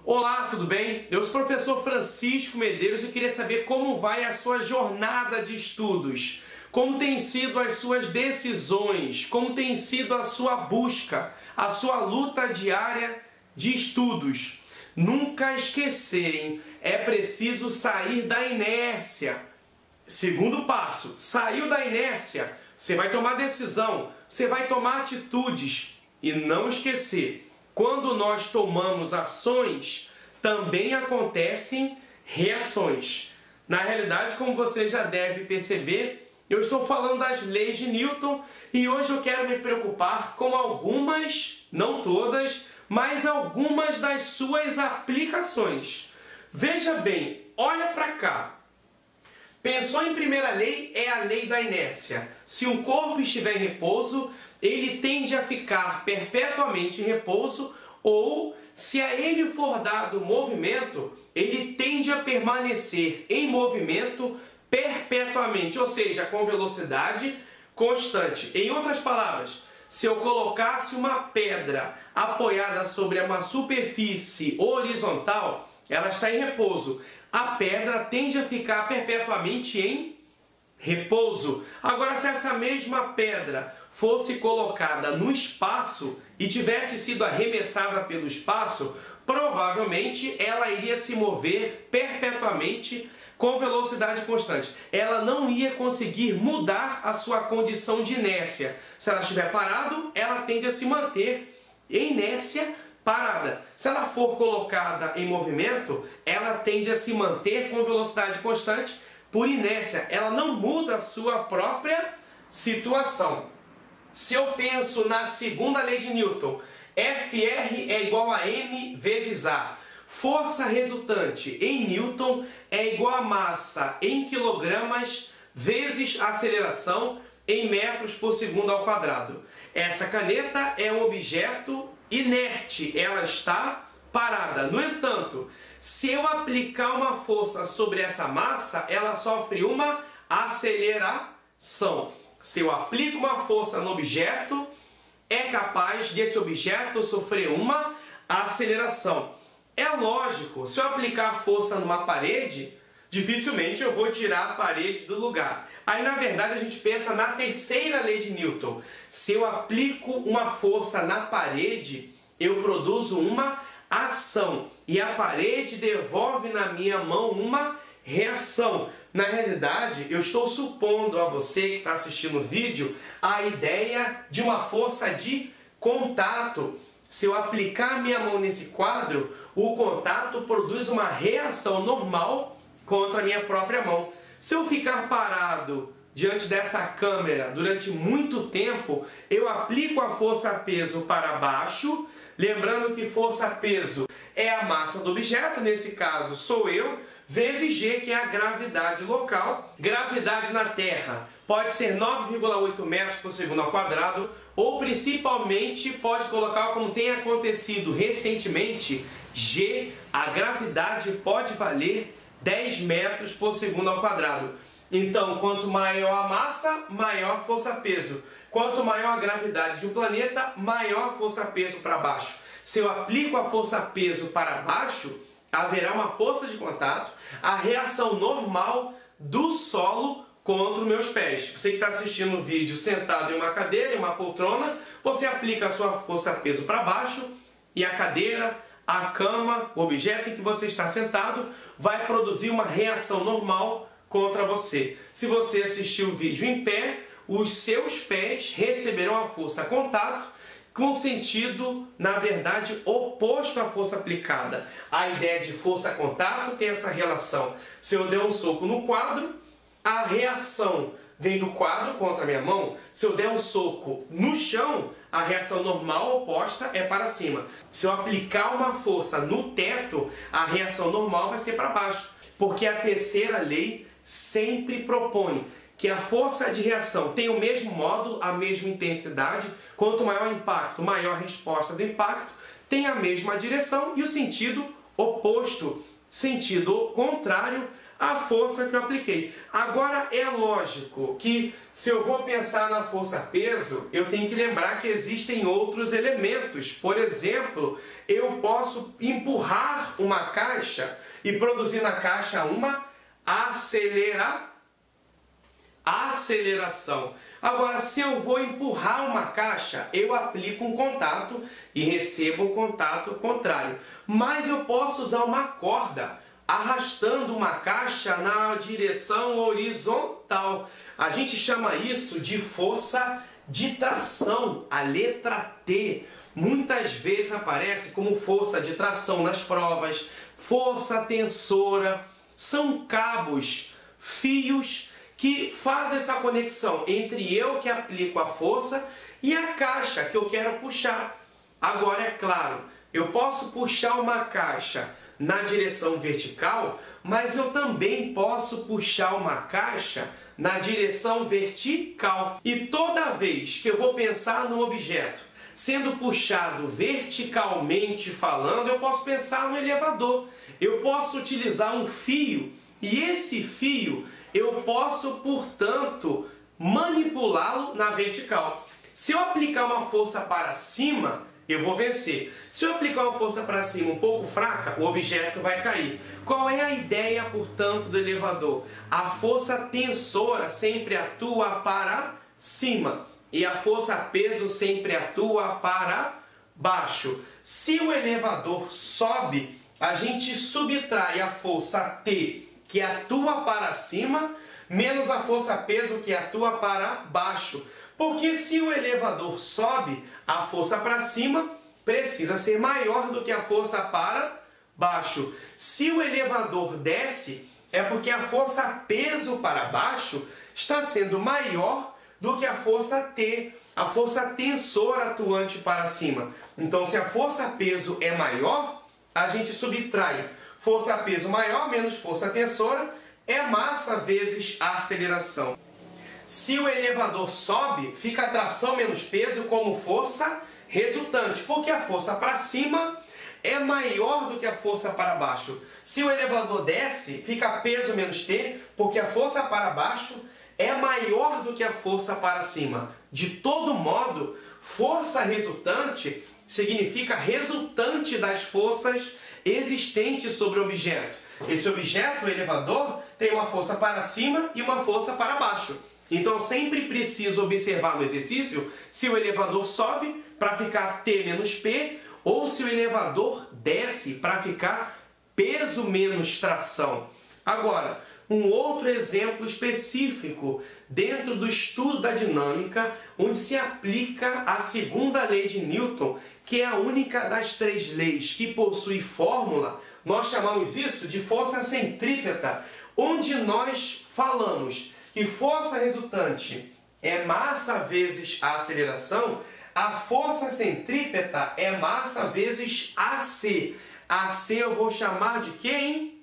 Olá, tudo bem? Eu sou o professor Francisco Medeiros e queria saber como vai a sua jornada de estudos, como tem sido as suas decisões, como tem sido a sua busca, a sua luta diária de estudos. Nunca esquecer, hein? É preciso sair da inércia. Segundo passo, saiu da inércia, você vai tomar decisão, você vai tomar atitudes. E não esquecer, quando nós tomamos ações, também acontecem reações. Na realidade, como você já deve perceber, eu estou falando das leis de Newton e hoje eu quero me preocupar com algumas, não todas, mas algumas das suas aplicações. Veja bem, olha para cá. Pensou em primeira lei, é a lei da inércia. Se um corpo estiver em repouso, ele tende a ficar perpetuamente em repouso, ou se a ele for dado movimento, ele tende a permanecer em movimento perpetuamente, ou seja, com velocidade constante. Em outras palavras, se eu colocasse uma pedra apoiada sobre uma superfície horizontal, ela está em repouso. A pedra tende a ficar perpetuamente em repouso. Agora, se essa mesma pedra fosse colocada no espaço e tivesse sido arremessada pelo espaço, provavelmente ela iria se mover perpetuamente com velocidade constante. Ela não ia conseguir mudar a sua condição de inércia. Se ela estiver parada, ela tende a se manter em inércia parada. Se ela for colocada em movimento, ela tende a se manter com velocidade constante por inércia. Ela não muda a sua própria situação. Se eu penso na segunda lei de Newton, Fr é igual a m vezes A. Força resultante em Newton é igual a massa em quilogramas vezes aceleração em metros por segundo ao quadrado. Essa caneta é um objeto inerte, ela está parada. No entanto, se eu aplicar uma força sobre essa massa, ela sofre uma aceleração. Se eu aplico uma força no objeto, é capaz desse objeto sofrer uma aceleração. É lógico, se eu aplicar força numa parede, dificilmente eu vou tirar a parede do lugar. Aí, na verdade, a gente pensa na terceira lei de Newton. Se eu aplico uma força na parede, eu produzo uma ação. E a parede devolve na minha mão uma reação. Na realidade, eu estou supondo a você que está assistindo o vídeo a ideia de uma força de contato. Se eu aplicar a minha mão nesse quadro, o contato produz uma reação normal contra a minha própria mão. Se eu ficar parado diante dessa câmera durante muito tempo, eu aplico a força-peso para baixo, lembrando que força-peso é a massa do objeto, nesse caso sou eu, vezes G, que é a gravidade local. Gravidade na Terra pode ser 9,8 metros por segundo ao quadrado, ou principalmente pode colocar como tem acontecido recentemente, G, a gravidade pode valer 10 metros por segundo ao quadrado. Então, quanto maior a massa, maior a força-peso. Quanto maior a gravidade de um planeta, maior a força-peso para baixo. Se eu aplico a força-peso para baixo, haverá uma força de contato, a reação normal do solo contra os meus pés. Você que está assistindo o vídeo sentado em uma cadeira, em uma poltrona, você aplica a sua força-peso para baixo e a cadeira, a cama, o objeto em que você está sentado, vai produzir uma reação normal contra você. Se você assistir o vídeo em pé, os seus pés receberão a força contato com sentido, na verdade, oposto à força aplicada. A ideia de força-contato tem essa relação. Se eu der um soco no quadro, a reação vem do quadro contra a minha mão. Se eu der um soco no chão, a reação normal oposta é para cima. Se eu aplicar uma força no teto, a reação normal vai ser para baixo. Porque a terceira lei sempre propõe que a força de reação tem o mesmo módulo, a mesma intensidade. Quanto maior o impacto, maior a resposta do impacto, tem a mesma direção e o sentido oposto, sentido contrário a força que eu apliquei. Agora, é lógico que se eu vou pensar na força-peso, eu tenho que lembrar que existem outros elementos. Por exemplo, eu posso empurrar uma caixa e produzir na caixa uma aceleração. Agora, se eu vou empurrar uma caixa, eu aplico um contato e recebo um contato contrário. Mas eu posso usar uma corda arrastando uma caixa na direção horizontal. A gente chama isso de força de tração, a letra T. Muitas vezes aparece como força de tração nas provas, força tensora. São cabos, fios que fazem essa conexão entre eu que aplico a força e a caixa que eu quero puxar. Agora, é claro, eu posso puxar uma caixa na direção vertical, mas eu também posso puxar uma caixa na direção vertical. E toda vez que eu vou pensar no objeto sendo puxado verticalmente falando, eu posso pensar no elevador. Eu posso utilizar um fio e esse fio eu posso, portanto, manipulá-lo na vertical. Se eu aplicar uma força para cima, eu vou vencer. Se eu aplicar uma força para cima um pouco fraca, o objeto vai cair. Qual é a ideia, portanto, do elevador? A força tensora sempre atua para cima e a força peso sempre atua para baixo. Se o elevador sobe, a gente subtrai a força T, que atua para cima, menos a força peso, que atua para baixo. Porque se o elevador sobe, a força para cima precisa ser maior do que a força para baixo. Se o elevador desce, é porque a força peso para baixo está sendo maior do que a força T, a força tensora atuante para cima. Então, se a força peso é maior, a gente subtrai força peso maior menos força tensora, é massa vezes a aceleração. Se o elevador sobe, fica tração menos peso como força resultante, porque a força para cima é maior do que a força para baixo. Se o elevador desce, fica peso menos T, porque a força para baixo é maior do que a força para cima. De todo modo, força resultante significa resultante das forças existentes sobre o objeto. Esse objeto, o elevador, tem uma força para cima e uma força para baixo. Então, sempre preciso observar no exercício se o elevador sobe para ficar T menos P ou se o elevador desce para ficar peso menos tração. Agora, um outro exemplo específico dentro do estudo da dinâmica, onde se aplica a segunda lei de Newton, que é a única das três leis que possui fórmula. Nós chamamos isso de força centrípeta, onde nós falamos que força resultante é massa vezes a aceleração, a força centrípeta é massa vezes AC. AC eu vou chamar de quê, hein?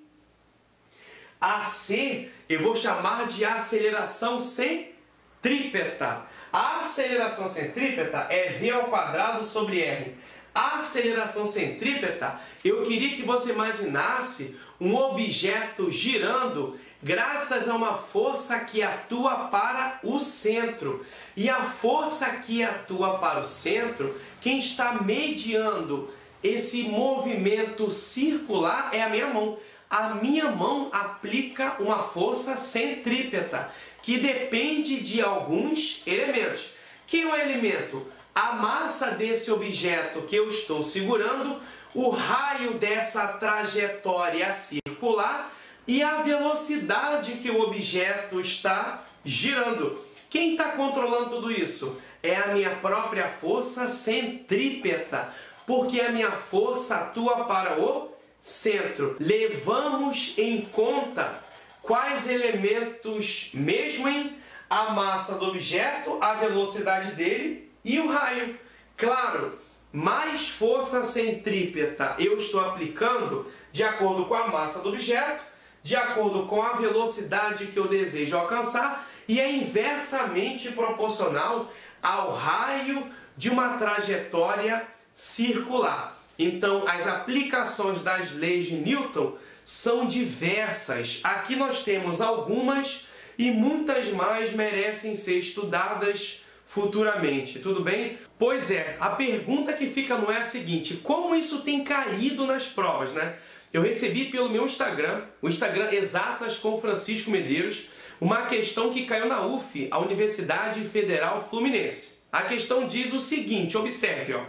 AC eu vou chamar de aceleração centrípeta. A aceleração centrípeta é V ao quadrado sobre R. A aceleração centrípeta, eu queria que você imaginasse um objeto girando graças a uma força que atua para o centro. E a força que atua para o centro, quem está mediando esse movimento circular é a minha mão. A minha mão aplica uma força centrípeta, que depende de alguns elementos. Que é o elemento? A massa desse objeto que eu estou segurando, o raio dessa trajetória circular e a velocidade que o objeto está girando. Quem está controlando tudo isso? É a minha própria força centrípeta, porque a minha força atua para o centro. Levamos em conta quais elementos mesmo, hein? A massa do objeto, a velocidade dele e o raio. Claro, mais força centrípeta eu estou aplicando de acordo com a massa do objeto, de acordo com a velocidade que eu desejo alcançar, e é inversamente proporcional ao raio de uma trajetória circular. Então, as aplicações das leis de Newton são diversas. Aqui nós temos algumas e muitas mais merecem ser estudadas futuramente, tudo bem? Pois é, a pergunta que fica no é a seguinte: como isso tem caído nas provas, né? Eu recebi pelo meu Instagram, o Instagram Exatas com Francisco Medeiros, uma questão que caiu na UF, a Universidade Federal Fluminense. A questão diz o seguinte, observe, ó.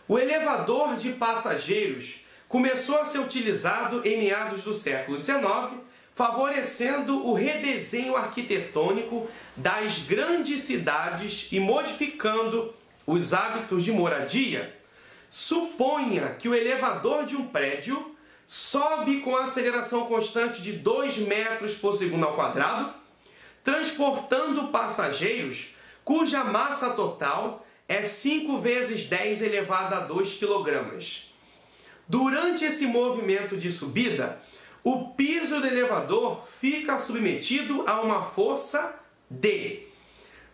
O elevador de passageiros começou a ser utilizado em meados do século XIX, favorecendo o redesenho arquitetônico das grandes cidades e modificando os hábitos de moradia. Suponha que o elevador de um prédio sobe com aceleração constante de 2 metros por segundo ao quadrado, transportando passageiros cuja massa total é 5 vezes 10 elevado a 2 kg. Durante esse movimento de subida, o piso do elevador fica submetido a uma força D,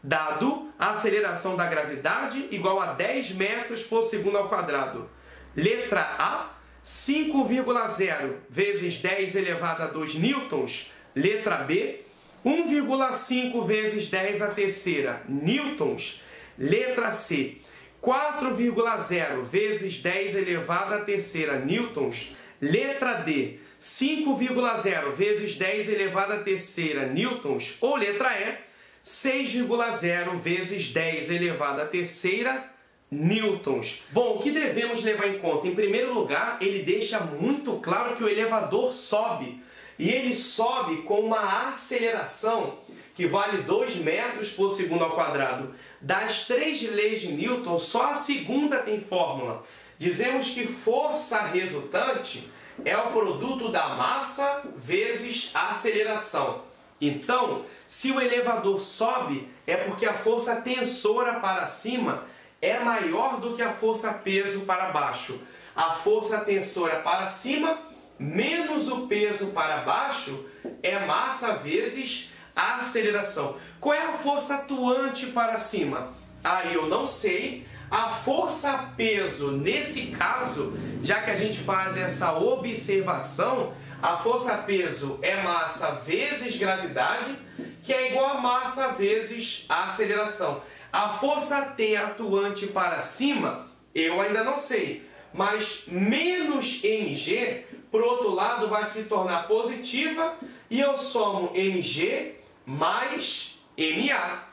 dado a aceleração da gravidade igual a 10 metros por segundo ao quadrado. Letra A, 5,0 vezes 10 elevado a 2 newtons. Letra B, 1,5 vezes 10 a terceira newtons. Letra C, 4,0 vezes 10 elevado a terceira newtons. Letra D, 5,0 vezes 10 elevado a terceira newtons. Ou letra E, 6,0 vezes 10 elevado a terceira newtons. Bom, o que devemos levar em conta? Em primeiro lugar, ele deixa muito claro que o elevador sobe. E ele sobe com uma aceleração que vale 2 metros por segundo ao quadrado. Das 3 leis de Newton, só a segunda tem fórmula. Dizemos que força resultante é o produto da massa vezes a aceleração. Então, se o elevador sobe, é porque a força tensora para cima é maior do que a força peso para baixo. A força tensora para cima menos o peso para baixo é massa vezes a aceleração. Qual é a força atuante para cima? Aí eu não sei. A força peso, nesse caso, já que a gente faz essa observação, a força peso é massa vezes gravidade, que é igual a massa vezes a aceleração. A força T atuante para cima, eu ainda não sei, mas menos mg, por outro lado, vai se tornar positiva e eu somo mg mais ma.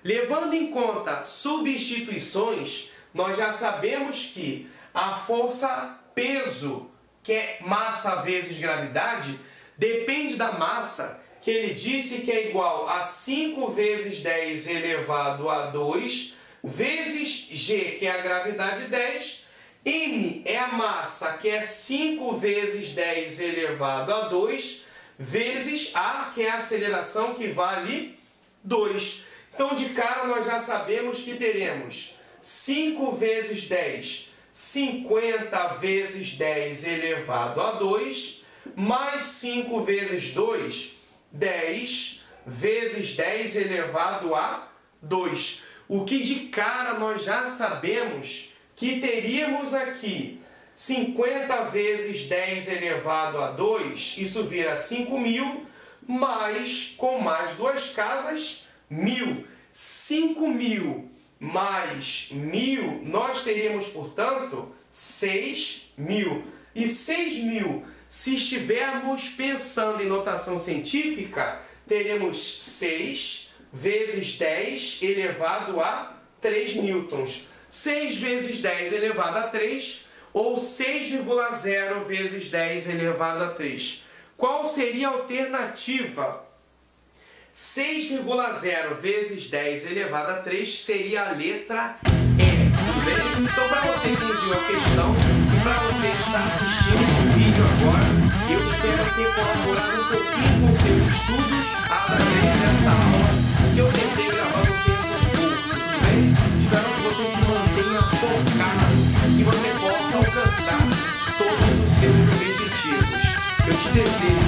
Levando em conta substituições, nós já sabemos que a força peso, que é massa vezes gravidade, depende da massa, que ele disse que é igual a 5 vezes 10 elevado a 2, vezes g, que é a gravidade 10, m é a massa, que é 5 vezes 10 elevado a 2, vezes a, que é a aceleração, que vale 2. Então, de cara, nós já sabemos que teremos 5 vezes 10, 50 vezes 10 elevado a 2, mais 5 vezes 2, 10 vezes 10 elevado a 2. O que de cara nós já sabemos que teríamos aqui 50 vezes 10 elevado a 2, isso vira 5.000, mais, com mais duas casas, 1.000. 5.000 mais 1.000, nós teríamos, portanto, 6.000. E 6.000, se estivermos pensando em notação científica, teremos 6 vezes 10 elevado a 3 newtons. 6 vezes 10 elevado a 3, ou 6,0 vezes 10 elevado a 3. Qual seria a alternativa? 6,0 vezes 10 elevado a 3 seria a letra E, tudo bem? Então, para você que enviou a questão e para você que está assistindo o vídeo agora, eu espero ter colaborado um pouquinho com seus estudos através dessa aula que eu tentei gravar no tempo curto, tudo bem? Espero que você se mantenha focado e que você possa alcançar todos os seus objetivos. Eu te desejo